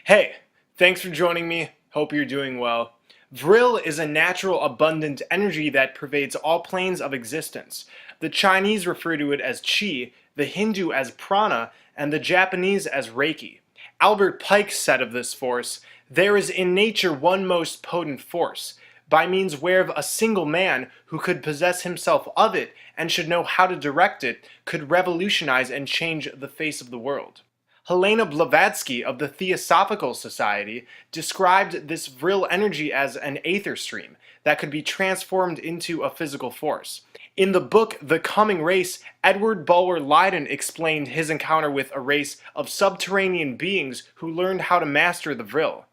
Hey, thanks for joining me. Hope you're doing well. Vril is a natural, abundant energy that pervades all planes of existence. The Chinese refer to it as qi, the Hindu as prana, and the Japanese as reiki. Albert Pike said of this force, "There is in nature one most potent force, by means whereof a single man, who could possess himself of it, and should know how to direct it, could revolutionize and change the face of the world." Helena Blavatsky of the Theosophical Society described this vril energy as an aether stream that could be transformed into a physical force. In the book The Coming Race, Edward Bulwer Lytton explained his encounter with a race of subterranean beings who learned how to master the vril.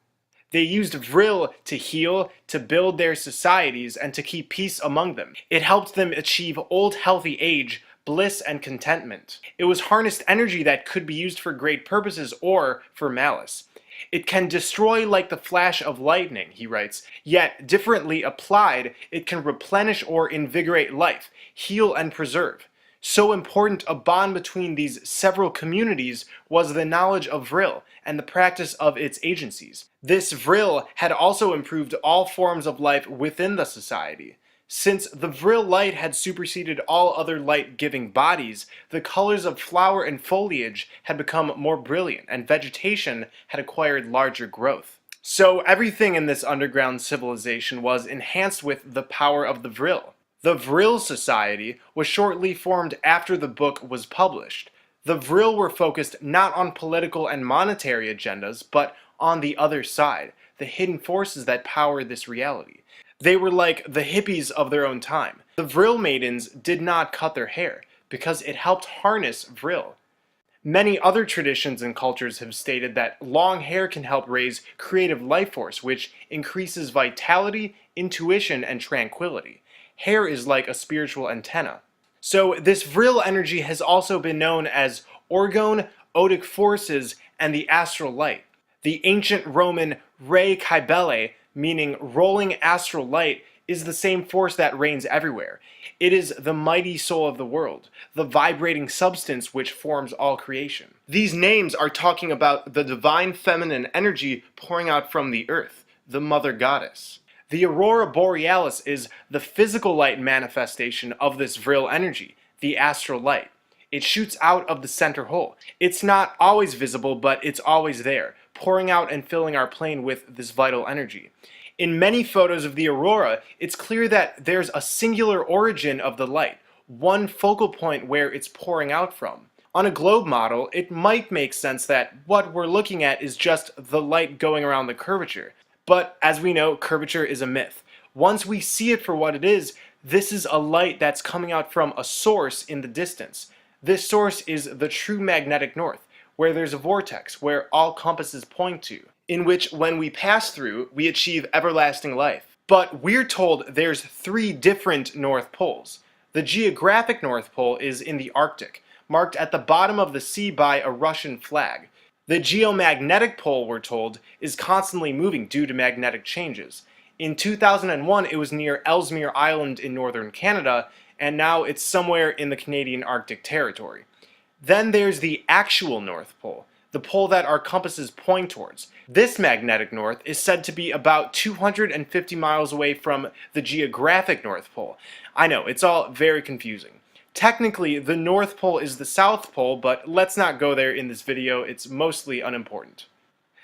They used vril to heal, to build their societies, and to keep peace among them. It helped them achieve old healthy age, bliss, and contentment. It was harnessed energy that could be used for great purposes or for malice. It can destroy like the flash of lightning, he writes, yet differently applied, it can replenish or invigorate life, heal and preserve. So important a bond between these several communities was the knowledge of vril and the practice of its agencies. This vril had also improved all forms of life within the society. Since the vril light had superseded all other light-giving bodies, the colors of flower and foliage had become more brilliant, and vegetation had acquired larger growth. So everything in this underground civilization was enhanced with the power of the vril. The Vril Society was shortly formed after the book was published. The Vril were focused not on political and monetary agendas, but on the other side, the hidden forces that power this reality. They were like the hippies of their own time. The Vril maidens did not cut their hair, because it helped harness Vril. Many other traditions and cultures have stated that long hair can help raise creative life force, which increases vitality, intuition, and tranquility. Hair is like a spiritual antenna. So this vril energy has also been known as orgone, odic forces, and the astral light. The ancient Roman re caebile, meaning rolling astral light, is the same force that reigns everywhere. It is the mighty soul of the world, the vibrating substance which forms all creation. These names are talking about the divine feminine energy pouring out from the earth, the mother goddess. The aurora borealis is the physical light manifestation of this vril energy, the astral light. It shoots out of the center hole. It's not always visible, but it's always there, pouring out and filling our plane with this vital energy. In many photos of the aurora, it's clear that there's a singular origin of the light, one focal point where it's pouring out from. On a globe model, it might make sense that what we're looking at is just the light going around the curvature. But as we know, curvature is a myth. Once we see it for what it is, this is a light that's coming out from a source in the distance. This source is the true magnetic north, where there's a vortex, where all compasses point to, in which when we pass through, we achieve everlasting life. But we're told there's 3 different North Poles. The geographic North Pole is in the Arctic, marked at the bottom of the sea by a Russian flag. The geomagnetic pole, we're told, is constantly moving due to magnetic changes. In 2001, it was near Ellesmere Island in northern Canada, and now it's somewhere in the Canadian Arctic Territory. Then there's the actual North Pole, the pole that our compasses point towards. This magnetic north is said to be about 250 miles away from the geographic North Pole. I know, it's all very confusing. Technically, the North Pole is the South Pole, but let's not go there in this video, it's mostly unimportant.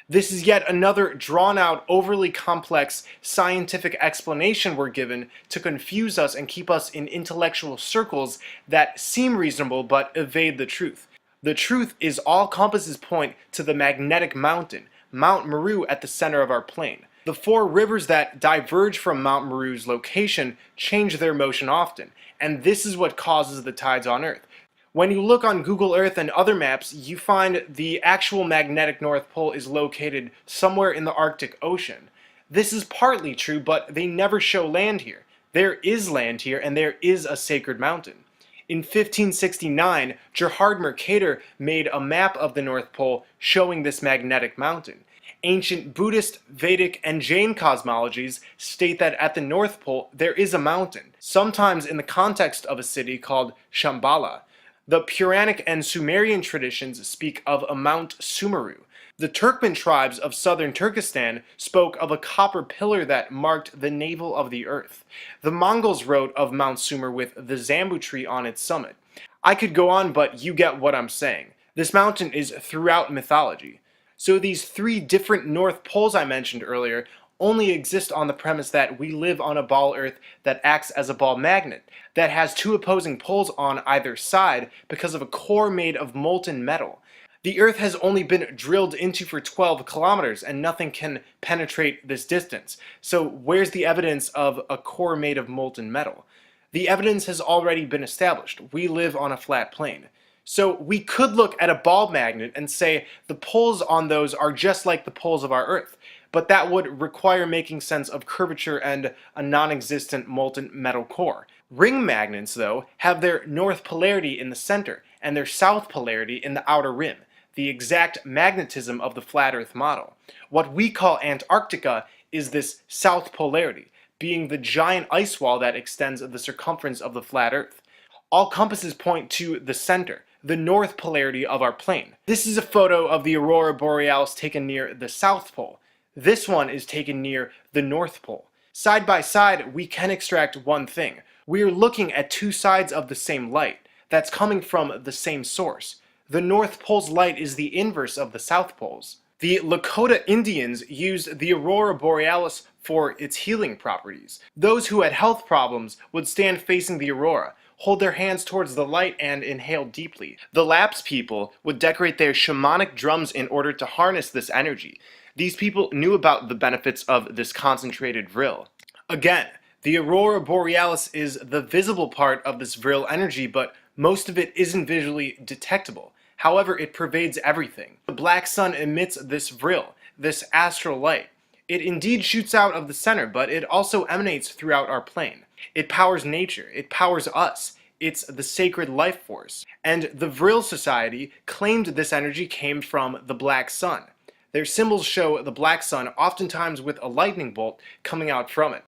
This is yet another drawn-out, overly complex scientific explanation we're given to confuse us and keep us in intellectual circles that seem reasonable but evade the truth. The truth is all compasses point to the magnetic mountain, Mount Meru, at the center of our plane. The 4 rivers that diverge from Mount Meru's location change their motion often, and this is what causes the tides on Earth. When you look on Google Earth and other maps, you find the actual magnetic North Pole is located somewhere in the Arctic Ocean. This is partly true, but they never show land here. There is land here, and there is a sacred mountain. In 1569, Gerhard Mercator made a map of the North Pole showing this magnetic mountain. Ancient Buddhist, Vedic, and Jain cosmologies state that at the North Pole there is a mountain, sometimes in the context of a city called Shambhala. The Puranic and Sumerian traditions speak of a Mount Sumeru. The Turkmen tribes of southern Turkestan spoke of a copper pillar that marked the navel of the earth. The Mongols wrote of Mount Sumer with the Zambu tree on its summit. I could go on, but you get what I'm saying. This mountain is throughout mythology. So these three different North Poles I mentioned earlier only exist on the premise that we live on a ball Earth that acts as a ball magnet, that has two opposing poles on either side because of a core made of molten metal. The Earth has only been drilled into for 12 kilometers and nothing can penetrate this distance. So where's the evidence of a core made of molten metal? The evidence has already been established. We live on a flat plane. So we could look at a ball magnet and say the poles on those are just like the poles of our Earth, but that would require making sense of curvature and a non-existent molten metal core. Ring magnets, though, have their north polarity in the center and their south polarity in the outer rim, the exact magnetism of the flat Earth model. What we call Antarctica is this south polarity, being the giant ice wall that extends the circumference of the flat Earth. All compasses point to the center, the north polarity of our plane. This is a photo of the aurora borealis taken near the South Pole. This one is taken near the North Pole. Side by side, we can extract one thing. We are looking at two sides of the same light that's coming from the same source. The North Pole's light is the inverse of the South Pole's. The Lakota Indians used the aurora borealis for its healing properties. Those who had health problems would stand facing the aurora, hold their hands towards the light, and inhale deeply. The Lapps people would decorate their shamanic drums in order to harness this energy. These people knew about the benefits of this concentrated vril. Again, the aurora borealis is the visible part of this vril energy, but most of it isn't visually detectable. However, it pervades everything. The black sun emits this vril, this astral light. It indeed shoots out of the center, but it also emanates throughout our plane. It powers nature. It powers us. It's the sacred life force. And the Vril Society claimed this energy came from the black sun. Their symbols show the black sun, oftentimes with a lightning bolt coming out from it.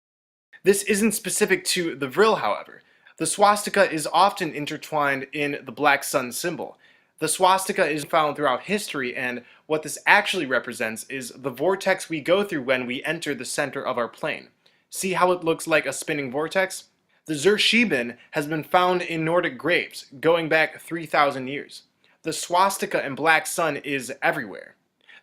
This isn't specific to the Vril, however. The swastika is often intertwined in the black sun symbol. The swastika is found throughout history, and what this actually represents is the vortex we go through when we enter the center of our plane. See how it looks like a spinning vortex? The Zurscheben has been found in Nordic graves, going back 3,000 years. The swastika and black sun is everywhere.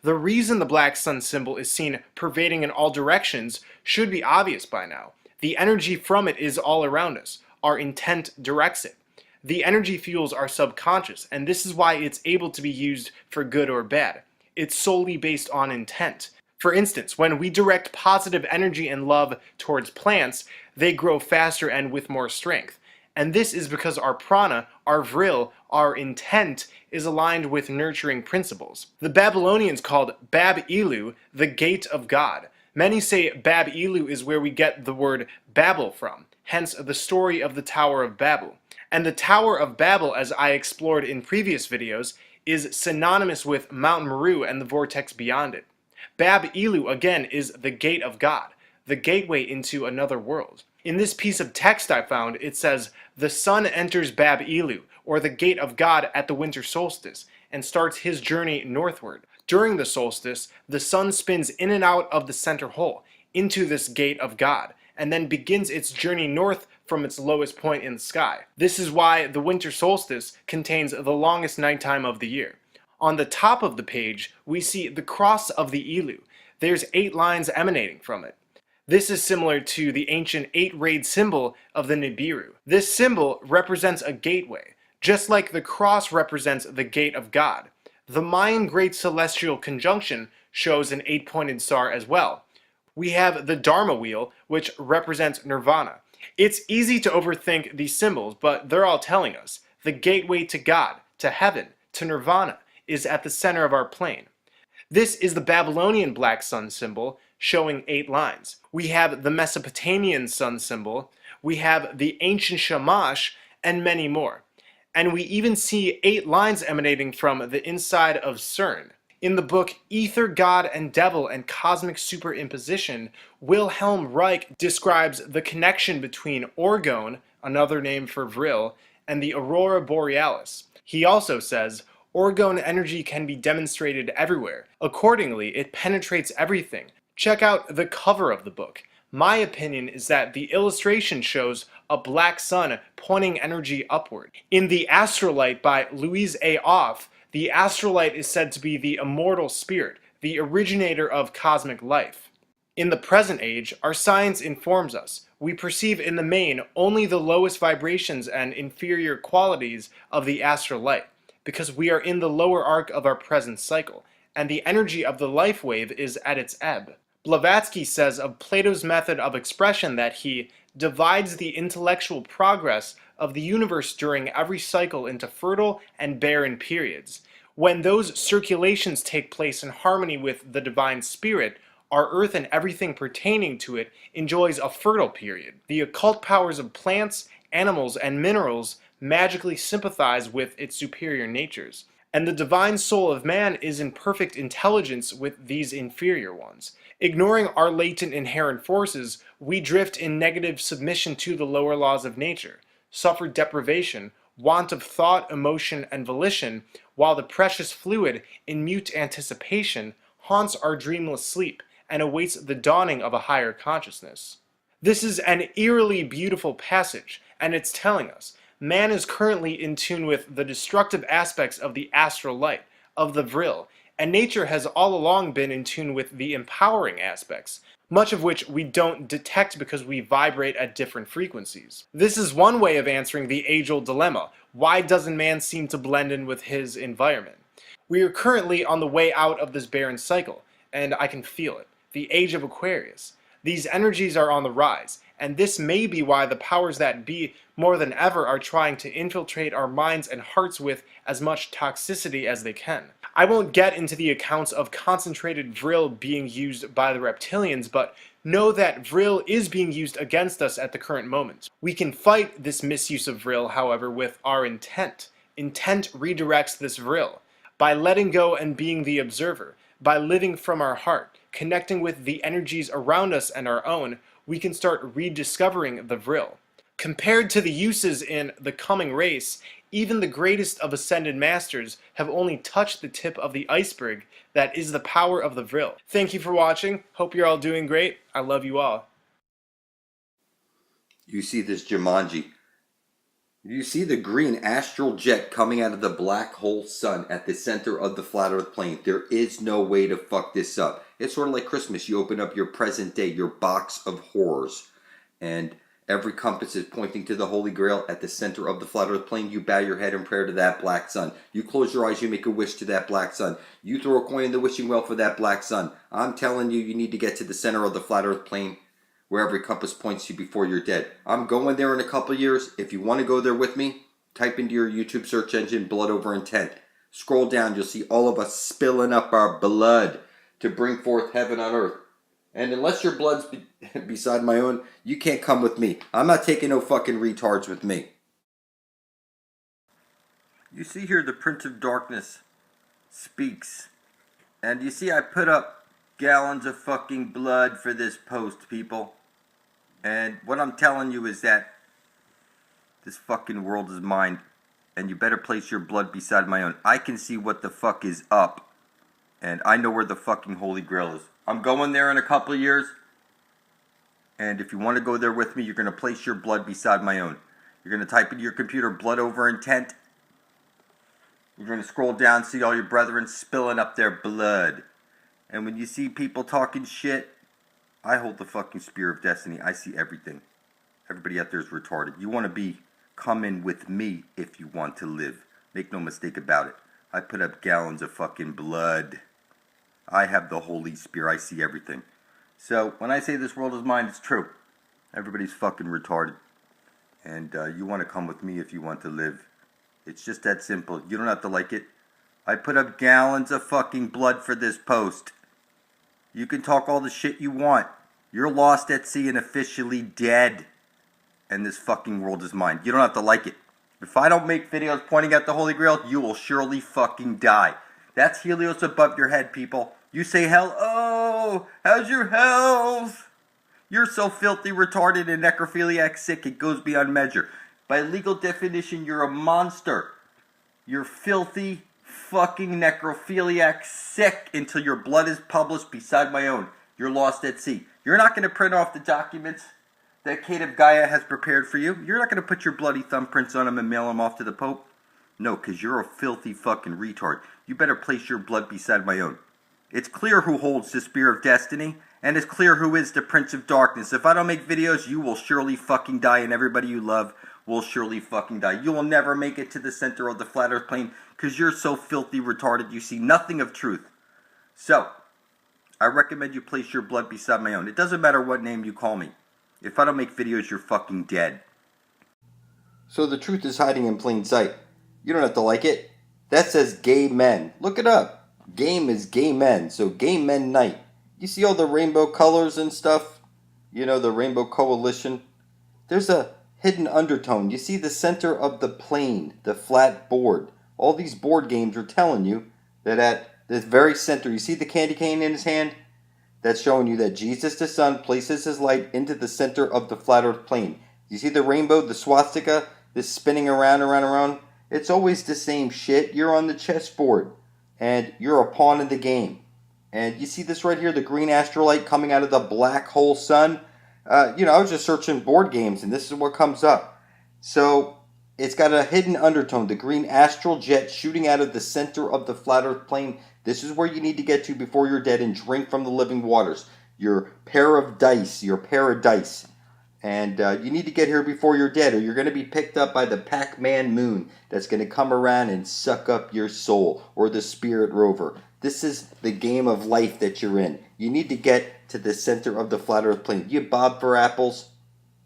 The reason the black sun symbol is seen pervading in all directions should be obvious by now. The energy from it is all around us. Our intent directs it. The energy fuels our subconscious, and this is why it's able to be used for good or bad. It's solely based on intent. For instance, when we direct positive energy and love towards plants, they grow faster and with more strength. And this is because our prana, our vril, our intent is aligned with nurturing principles. The Babylonians called Bab-Ilu the gate of God. Many say Bab-Ilu is where we get the word Babel from, hence the story of the Tower of Babel. And the Tower of Babel, as I explored in previous videos, is synonymous with Mount Meru and the vortex beyond it. Bab-Ilu, again, is the gate of God, the gateway into another world. In this piece of text I found, it says, "The sun enters Bab-Ilu, or the gate of God, at the winter solstice, and starts his journey northward. During the solstice, the sun spins in and out of the center hole, into this gate of God, and then begins its journey north from its lowest point in the sky. This is why the winter solstice contains the longest nighttime of the year." On the top of the page, we see the cross of the Ilu. There's 8 lines emanating from it. This is similar to the ancient 8-rayed symbol of the Nibiru. This symbol represents a gateway, just like the cross represents the gate of God. The Mayan Great Celestial Conjunction shows an 8-pointed star as well. We have the Dharma wheel, which represents nirvana. It's easy to overthink these symbols, but they're all telling us the gateway to God, to heaven, to nirvana is at the center of our plane. This is the Babylonian black sun symbol, showing 8 lines. We have the Mesopotamian sun symbol, we have the ancient Shamash, and many more. And we even see 8 lines emanating from the inside of CERN. In the book Ether, God and Devil and Cosmic Superimposition, Wilhelm Reich describes the connection between orgone, another name for vril, and the aurora borealis. He also says, Orgone energy can be demonstrated everywhere. Accordingly, it penetrates everything. Check out the cover of the book. My opinion is that the illustration shows a black sun pointing energy upward. In The Astrolight by Louise A. Off, the astrolight is said to be the immortal spirit, the originator of cosmic life. In the present age, our science informs us. We perceive in the main only the lowest vibrations and inferior qualities of the astral light, because we are in the lower arc of our present cycle, and the energy of the life wave is at its ebb. Blavatsky says of Plato's method of expression that he divides the intellectual progress of the universe during every cycle into fertile and barren periods. When those circulations take place in harmony with the divine spirit, our earth and everything pertaining to it enjoys a fertile period. The occult powers of plants, animals, and minerals magically sympathize with its superior natures, and the divine soul of man is in perfect intelligence with these inferior ones. Ignoring our latent inherent forces, we drift in negative submission to the lower laws of nature, suffer deprivation, want of thought, emotion, and volition, while the precious fluid, in mute anticipation, haunts our dreamless sleep and awaits the dawning of a higher consciousness. This is an eerily beautiful passage, and it's telling us man is currently in tune with the destructive aspects of the astral light, of the vril, and nature has all along been in tune with the empowering aspects, much of which we don't detect because we vibrate at different frequencies. This is one way of answering the age-old dilemma: why doesn't man seem to blend in with his environment? We are currently on the way out of this barren cycle, and I can feel it. The age of Aquarius. These energies are on the rise, and this may be why the powers that be more than ever are trying to infiltrate our minds and hearts with as much toxicity as they can. I won't get into the accounts of concentrated vril being used by the reptilians, but know that vril is being used against us at the current moment. We can fight this misuse of vril, however, with our intent. Intent redirects this vril. By letting go and being the observer, by living from our heart, connecting with the energies around us and our own, we can start rediscovering the vril. Compared to the uses in The Coming Race, even the greatest of ascended masters have only touched the tip of the iceberg that is the power of the vril. Thank you for watching. Hope you're all doing great. I love you all. You see this Jumanji. You see the green astral jet coming out of the black hole sun at the center of the flat earth plane. There is no way to fuck this up. It's sort of like Christmas. You open up your present day, your box of horrors, and every compass is pointing to the Holy Grail at the center of the flat earth plane. You bow your head in prayer to that black sun. You close your eyes, you make a wish to that black sun. You throw a coin in the wishing well for that black sun. I'm telling you, you need to get to the center of the flat earth plane where every compass points you before you're dead. I'm going there in a couple years. If you want to go there with me, type into your YouTube search engine blood over intent. Scroll down, you'll see all of us spilling up our blood to bring forth heaven on earth. And unless your blood's beside my own, you can't come with me. I'm not taking no fucking retards with me. You see here the Prince of Darkness speaks. And you see I put up gallons of fucking blood for this post, people. And what I'm telling you is that this fucking world is mine. And you better place your blood beside my own. I can see what the fuck is up. And I know where the fucking Holy Grail is. I'm going there in a couple of years. And if you want to go there with me, you're going to place your blood beside my own. You're going to type into your computer blood over intent. You're going to scroll down, see all your brethren spilling up their blood. And when you see people talking shit, I hold the fucking spear of destiny. I see everything. Everybody out there is retarded. You want to be, come in with me if you want to live. Make no mistake about it. I put up gallons of fucking blood. I have the Holy Spear. I see everything. So, when I say this world is mine, it's true. Everybody's fucking retarded. And you want to come with me if you want to live. It's just that simple. You don't have to like it. I put up gallons of fucking blood for this post. You can talk all the shit you want. You're lost at sea and officially dead. And this fucking world is mine. You don't have to like it. If I don't make videos pointing at the Holy Grail, you will surely fucking die. That's Helios above your head, people. You say hell, oh, how's your health? You're so filthy, retarded, and necrophiliac sick, it goes beyond measure. By legal definition, you're a monster. You're filthy, fucking necrophiliac sick until your blood is published beside my own. You're lost at sea. You're not going to print off the documents that Kate of Gaia has prepared for you. You're not going to put your bloody thumbprints on them and mail them off to the Pope. No, because you're a filthy fucking retard. You better place your blood beside my own. It's clear who holds the Spear of Destiny, and it's clear who is the Prince of Darkness. If I don't make videos, you will surely fucking die, and everybody you love will surely fucking die. You will never make it to the center of the flat earth plane, because you're so filthy retarded you see nothing of truth. So, I recommend you place your blood beside my own. It doesn't matter what name you call me. If I don't make videos, you're fucking dead. So the truth is hiding in plain sight. You don't have to like it. That says gay men. Look it up. Game is gay men, so gay men night. You see all the rainbow colors and stuff? You know, the Rainbow Coalition? There's a hidden undertone. You see the center of the plane, the flat board. All these board games are telling you that at the very center, you see the candy cane in his hand? That's showing you that Jesus the Son places his light into the center of the flat earth plane. You see the rainbow, the swastika, this spinning around? It's always the same shit. You're on the chessboard, and you're a pawn in the game. And you see this right here, the green astrolite coming out of the black hole sun? I was just searching board games, and this is what comes up. So, it's got a hidden undertone, the green astral jet shooting out of the center of the flat earth plane. This is where you need to get to before you're dead and drink from the living waters. Your pair of dice, your paradise. And you need to get here before you're dead, or you're going to be picked up by the Pac-Man moon that's going to come around and suck up your soul, or the spirit rover. This is the game of life that you're in. You need to get to the center of the flat earth plane. You bob for apples.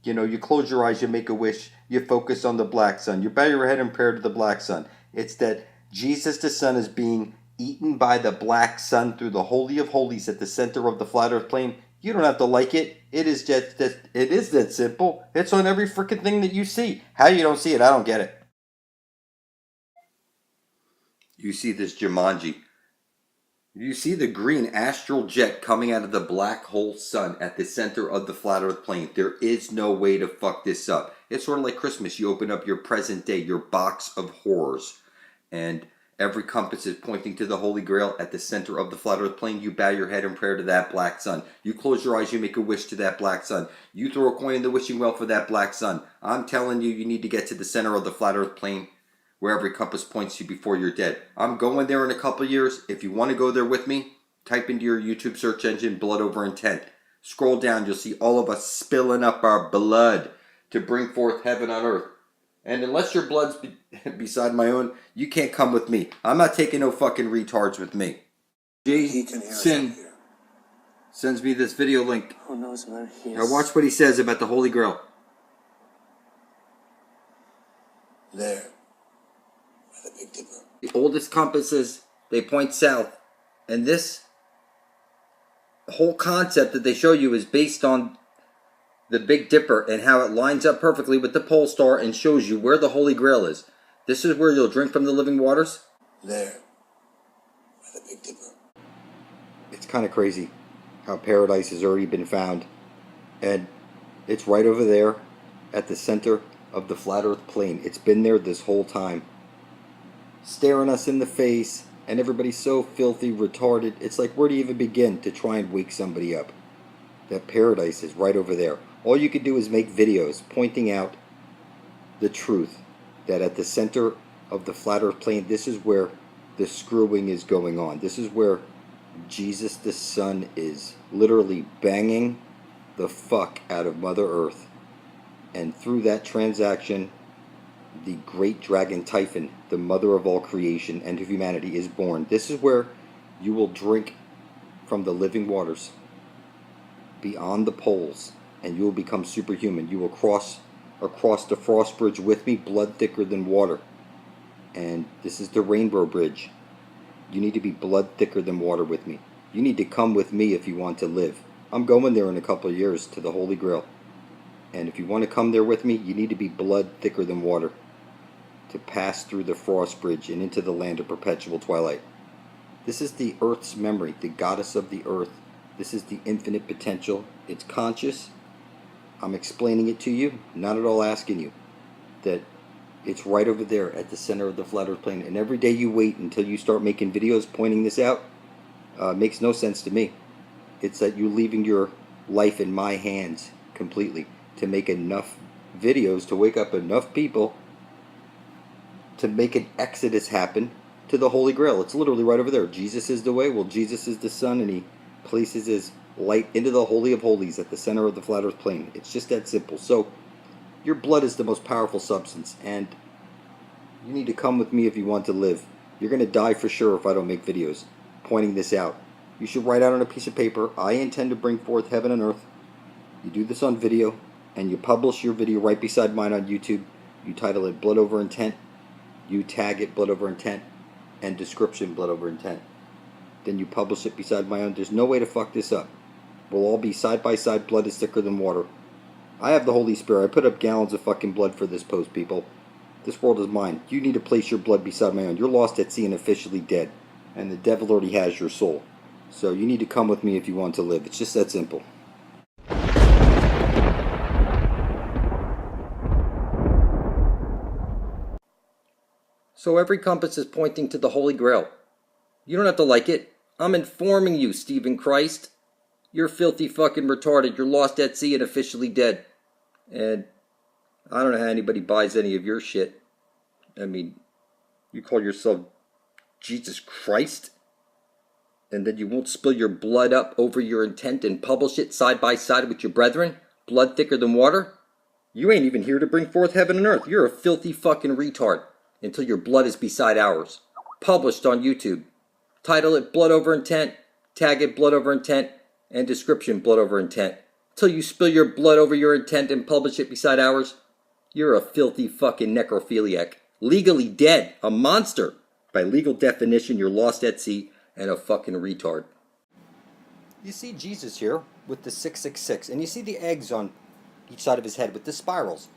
You close your eyes, you make a wish. You focus on the black sun. You bow your head in prayer to the black sun. It's that Jesus the Son is being eaten by the black sun through the Holy of Holies at the center of the flat earth plane. You don't have to like it. It is that simple. It's on every freaking thing that you see. How you don't see it, I don't get it. You see this Jumanji. You see the green astral jet coming out of the black hole sun at the center of the flat earth plane. There is no way to fuck this up. It's sort of like Christmas. You open up your present day, your box of horrors, and every compass is pointing to the Holy Grail at the center of the flat earth plane. You bow your head in prayer to that black sun. You close your eyes, you make a wish to that black sun. You throw a coin in the wishing well for that black sun. I'm telling you, you need to get to the center of the flat earth plane where every compass points you before you're dead. I'm going there in a couple years. If you want to go there with me, type into your YouTube search engine, Blood Over Intent. Scroll down, you'll see all of us spilling up our blood to bring forth heaven on earth. And unless your blood's beside my own, you can't come with me. I'm not taking no fucking retards with me. Sin sends me this video link. Who knows where he is? Now watch what he says about the Holy Grail. There. By the Big Dipper. The oldest compasses, they point south. And this whole concept that they show you is based on the Big Dipper and how it lines up perfectly with the pole star and shows you where the Holy Grail is. This is where you'll drink from the living waters. There. By the Big Dipper. It's kind of crazy how paradise has already been found. And it's right over there at the center of the flat earth plane. It's been there this whole time, staring us in the face, and everybody's so filthy retarded. It's like, where do you even begin to try and wake somebody up? That paradise is right over there. All you could do is make videos pointing out the truth that at the center of the flat earth plane, this is where the screwing is going on. This is where Jesus the Son is literally banging the fuck out of Mother Earth. And through that transaction, the great dragon Typhon, the mother of all creation and of humanity, is born. This is where you will drink from the living waters beyond the poles, and you will become superhuman. You will cross across the frost bridge with me, blood thicker than water. And this is the rainbow bridge. You need to be blood thicker than water with me. You need to come with me if you want to live. I'm going there in a couple of years to the Holy Grail. And if you want to come there with me, you need to be blood thicker than water to pass through the frost bridge and into the land of perpetual twilight. This is the earth's memory, the goddess of the earth. This is the infinite potential. It's conscious. I'm explaining it to you, not at all asking you. That It's right over there at the center of the flat earth plane. And every day you wait until you start making videos pointing this out, makes no sense to me. It's that you're leaving your life in my hands completely to make enough videos to wake up enough people to make an exodus happen to the Holy Grail. It's literally right over there. Jesus is the way. Well, Jesus is the sun, and he places his light into the Holy of Holies at the center of the flat earth plane. It's just that simple. So your blood is the most powerful substance, and you need to come with me if you want to live. You're going to die for sure if I don't make videos pointing this out. You should write out on a piece of paper, I intend to bring forth heaven and earth. You do this on video, and you publish your video right beside mine on YouTube. You title it Blood Over Intent. You tag it Blood Over Intent, and description Blood Over Intent. Then you publish it beside my own. There's no way to fuck this up. We'll all be side by side. Blood is thicker than water. I have the Holy Spirit. I put up gallons of fucking blood for this post, people. This world is mine. You need to place your blood beside my own. You're lost at sea and officially dead. And the devil already has your soul. So you need to come with me if you want to live. It's just that simple. So every compass is pointing to the Holy Grail. You don't have to like it. I'm informing you, Stephen Christ. You're filthy fucking retarded. You're lost at sea and officially dead. And I don't know how anybody buys any of your shit. I mean, you call yourself Jesus Christ? And then you won't spill your blood up over your intent and publish it side by side with your brethren? Blood thicker than water? You ain't even here to bring forth heaven and earth. You're a filthy fucking retard. Until your blood is beside ours. Published on YouTube. Title it Blood Over Intent. Tag it Blood Over Intent. And description Blood Over Intent. Till you spill your blood over your intent and publish it beside ours. You're a filthy fucking necrophiliac. Legally dead. A monster. By legal definition, you're lost at sea and a fucking retard. You see Jesus here with the 666, and you see the eggs on each side of his head with the spirals.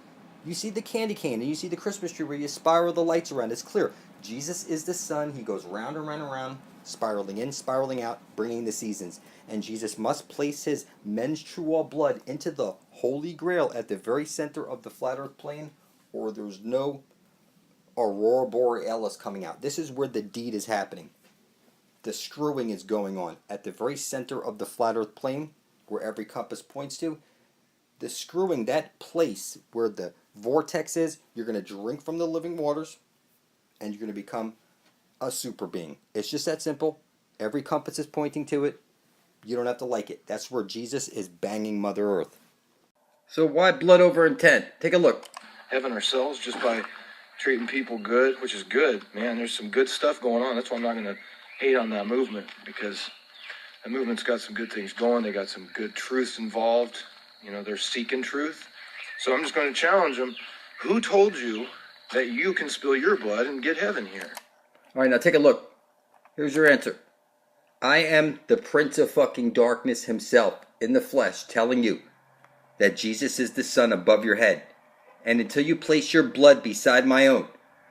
You see the candy cane, and you see the Christmas tree where you spiral the lights around. It's clear. Jesus is the sun. He goes round and round and round, spiraling in, spiraling out, bringing the seasons. And Jesus must place his menstrual blood into the Holy Grail at the very center of the flat earth plane, or there's no aurora borealis coming out. This is where the deed is happening. The screwing is going on at the very center of the flat earth plane, where every compass points to. The screwing, that place where the vortex is, you're going to drink from the living waters, and you're going to become a super being. It's just that simple. Every compass is pointing to it. You don't have to like it. That's where Jesus is banging Mother Earth. So why blood over intent? Take a look. Heaven ourselves just by treating people good, which is good, man. There's some good stuff going on. That's why I'm not going to hate on that movement, because that movement's got some good things going. They got some good truths involved. You know, they're seeking truth. So I'm just going to challenge them. Who told you that you can spill your blood and get heaven here? All right, now take a look. Here's your answer. I am the Prince of fucking Darkness himself in the flesh telling you that Jesus is the sun above your head. And until you place your blood beside my own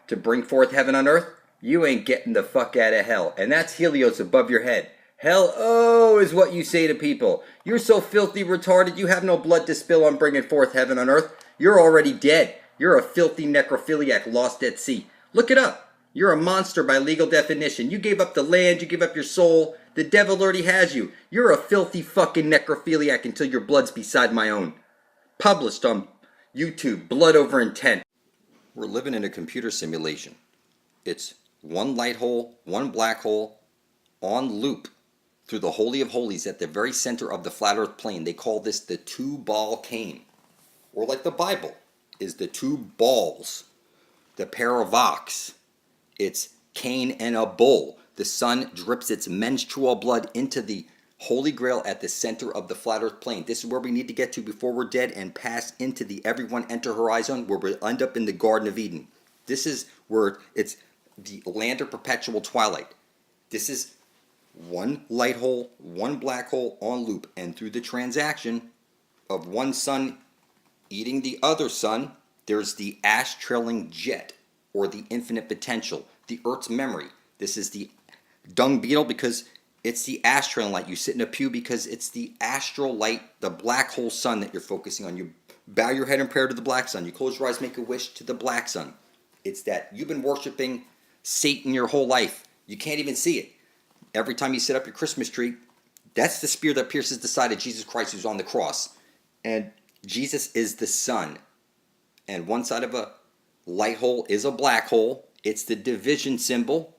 to bring forth heaven on earth, you ain't getting the fuck out of hell. And that's Helios above your head. Hell, oh, is what you say to people. You're so filthy retarded, you have no blood to spill on bringing forth heaven on earth. You're already dead. You're a filthy necrophiliac lost at sea. Look it up. You're a monster by legal definition. You gave up the land, you gave up your soul. The devil already has you. You're a filthy fucking necrophiliac until your blood's beside my own. Published on YouTube, Blood Over Intent. We're living in a computer simulation. It's one light hole, one black hole, on loop through the Holy of Holies at the very center of the flat earth plane. They call this the two-ball cane. Or like the Bible is the two balls, the paravox. It's Cain and a bull. The sun drips its menstrual blood into the Holy Grail at the center of the flat earth plane. This is where we need to get to before we're dead and pass into the everyone enter horizon, where we end up in the Garden of Eden. This is where it's the land of perpetual twilight. This is one light hole, one black hole on loop, and through the transaction of one sun eating the other sun, there's the ash trailing jet, or the infinite potential, the Earth's memory. This is the dung beetle because it's the ash trailing light. You sit in a pew because it's the astral light, the black hole sun that you're focusing on. You bow your head in prayer to the black sun. You close your eyes, make a wish to the black sun. It's that you've been worshiping Satan your whole life. You can't even see it. Every time you set up your Christmas tree, that's the spear that pierces the side of Jesus Christ who's on the cross. And Jesus is the sun. And one side of a light hole is a black hole. It's the division symbol.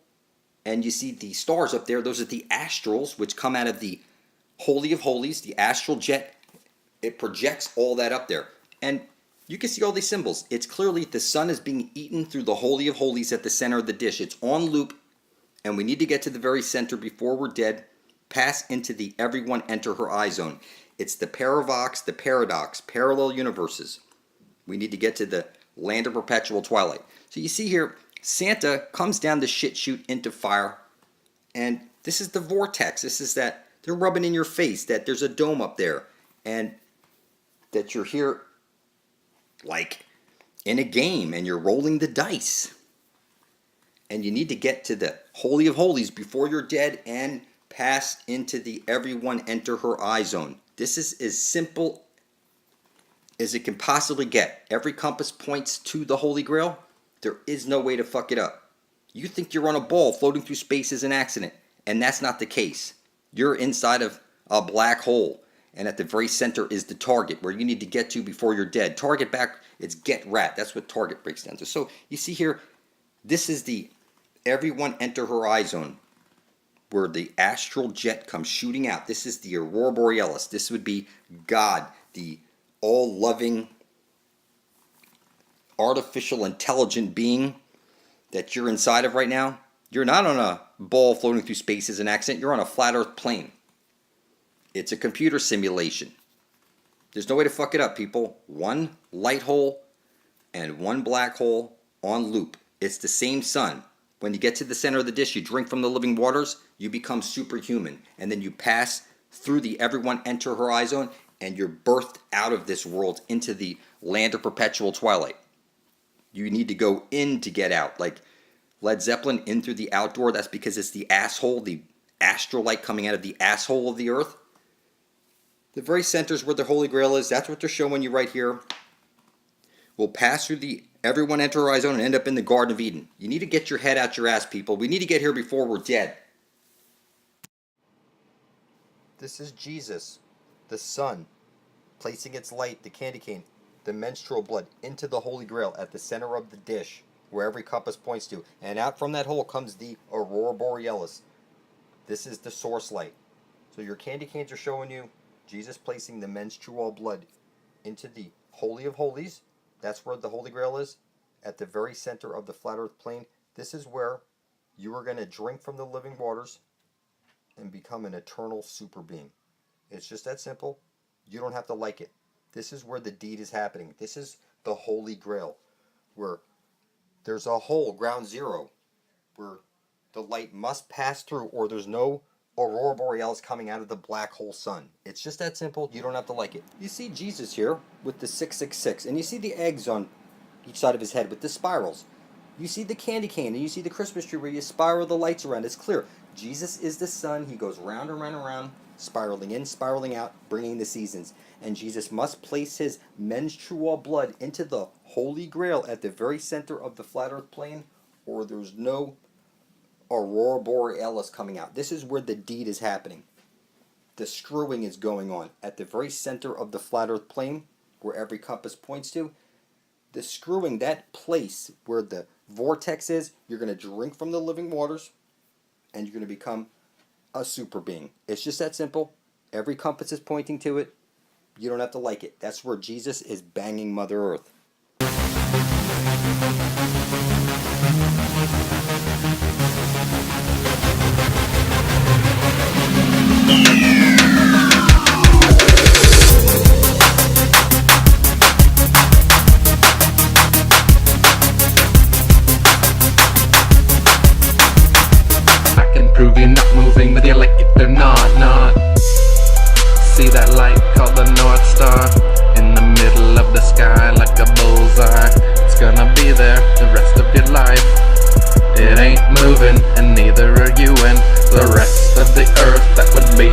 And you see the stars up there. Those are the astrals, which come out of the Holy of Holies, the astral jet. It projects all that up there. And you can see all these symbols. It's clearly the sun is being eaten through the Holy of Holies at the center of the dish. It's on loop. And we need to get to the very center before we're dead. Pass into the everyone enter her eye zone. It's the paravox, the paradox, parallel universes. We need to get to the land of perpetual twilight. So you see here, Santa comes down the shit chute into fire. And this is the vortex. This is that they're rubbing in your face that there's a dome up there. And that you're here like in a game and you're rolling the dice. And you need to get to the Holy of Holies before you're dead and pass into the everyone enter her eye zone. This is as simple as it can possibly get. Every compass points to the Holy Grail. There is no way to fuck it up. You think you're on a ball floating through space as an accident, and that's not the case. You're inside of a black hole, and at the very center is the target where you need to get to before you're dead. Target back, it's get rat. That's what target breaks down to. So you see here, this is the everyone enter her eye zone, where the astral jet comes shooting out. This is the Aurora Borealis. This would be God, the all-loving, artificial, intelligent being that you're inside of right now. You're not on a ball floating through space as an accident. You're on a flat earth plane. It's a computer simulation. There's no way to fuck it up, people. One light hole and one black hole on loop. It's the same sun. When you get to the center of the dish, you drink from the living waters, you become superhuman. And then you pass through the everyone enter her eye zone, and you're birthed out of this world into the land of perpetual twilight. You need to go in to get out. Like Led Zeppelin, in through the outdoor. That's because it's the asshole, the astral light coming out of the asshole of the earth. The very center is where the Holy Grail is. That's what they're showing you right here. We'll pass through the everyone enter her eye zone and end up in the Garden of Eden. You need to get your head out your ass, people. We need to get here before we're dead. This is Jesus, the sun, placing its light, the candy cane, the menstrual blood, into the Holy Grail at the center of the dish, where every compass points to. And out from that hole comes the Aurora Borealis. This is the source light. So your candy canes are showing you Jesus placing the menstrual blood into the Holy of Holies. That's where the Holy Grail is, at the very center of the flat earth plane. This is where you are going to drink from the living waters and become an eternal super being. It's just that simple. You don't have to like it. This is where the deed is happening. This is the Holy Grail, where there's a hole, ground zero, where the light must pass through, or there's no Aurora Borealis coming out of the black hole sun. It's just that simple. You don't have to like it. You see Jesus here with the 666, and you see the eggs on each side of his head with the spirals. You see the candy cane, and you see the Christmas tree where you spiral the lights around. It's clear. Jesus is the sun. He goes round and round and round, spiraling in, spiraling out, bringing the seasons. And Jesus must place his menstrual blood into the Holy Grail at the very center of the flat earth plane, or there's no Aurora Borealis coming out. This is where the deed is happening. The screwing is going on at the very center of the flat earth plane, where every compass points to. The screwing, that place where the vortex is, you're going to drink from the living waters, and you're going to become a super being. It's just that simple. Every compass is pointing to it. You don't have to like it. That's where Jesus is banging Mother Earth. I can prove you're not moving, whether you like it or not. See that light called the North Star in the middle of the sky like a bullseye. It's gonna be there the rest of your life. It ain't moving, and neither are you, and the rest of the earth that would be